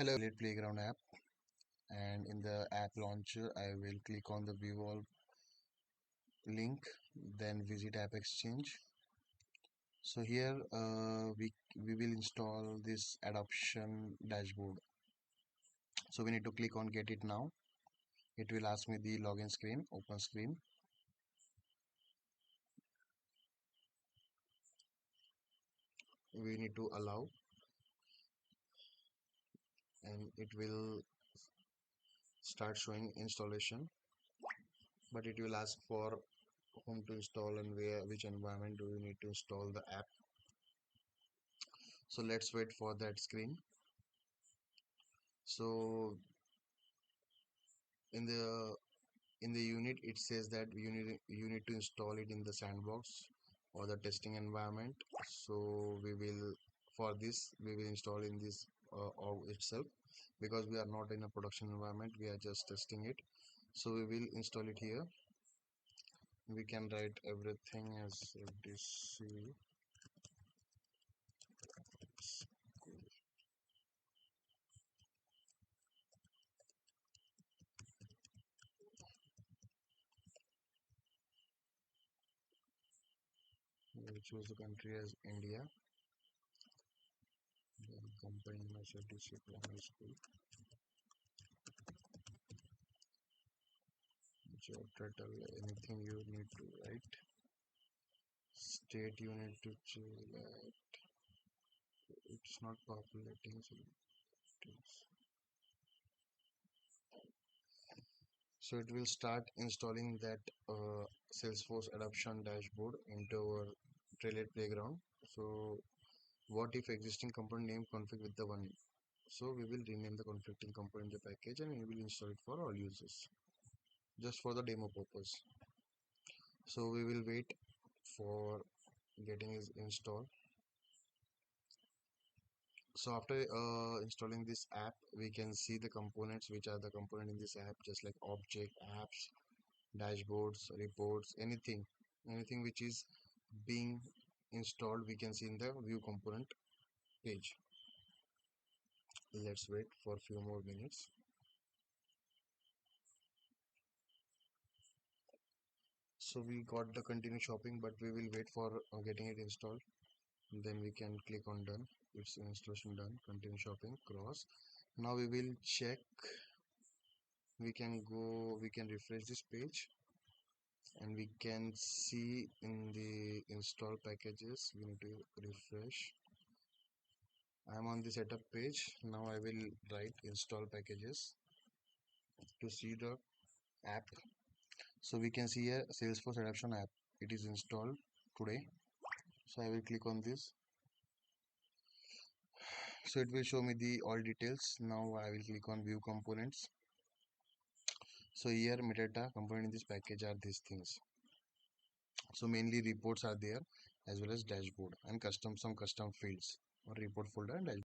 Hello, Elite Playground app, and in the app launcher, I will click on the view all link, then visit AppExchange. So here we will install this adoption dashboard. So we need to click on get it now. It will ask me the login screen, open screen. We need to allow, and it will start showing installation. But it will ask for whom to install and which environment do you need to install the app. So let's wait for that screen. So in the unit it says that you need to install it in the sandbox or the testing environment. So we will, for this we will install in this org itself, because we are not in a production environment, we are just testing it. So we will install it here. We can write everything as DC, we'll choose the country as India, then company name as DC primary school, job title, anything you need to write, state you need to choose. It's not populating, so it will start installing that Salesforce adoption dashboard into our Trailhead playground. So what if existing component name conflict with the one? So we will rename the conflicting component in the package and we will install it for all users, just for the demo purpose. So we will wait for getting is installed. So after installing this app, we can see the components which are the component in this app, just like object, apps, dashboards, reports, anything which is being installed, we can see in the view component page. Let's wait for a few more minutes. So we got the continue shopping, but we will wait for getting it installed. Then we can click on done. It's installation done. Continue shopping, cross. Now we will check. We can refresh this page, and we can see in the install packages. We need to refresh. I'm on the setup page. Now I will write install packages to see the app. So we can see here Salesforce adoption app. It is installed today. So I will click on this. So it will show me the all details. Now I will click on view components. So here metadata component in this package are these things. So mainly reports are there, as well as dashboard and some custom fields or report folder and dashboard.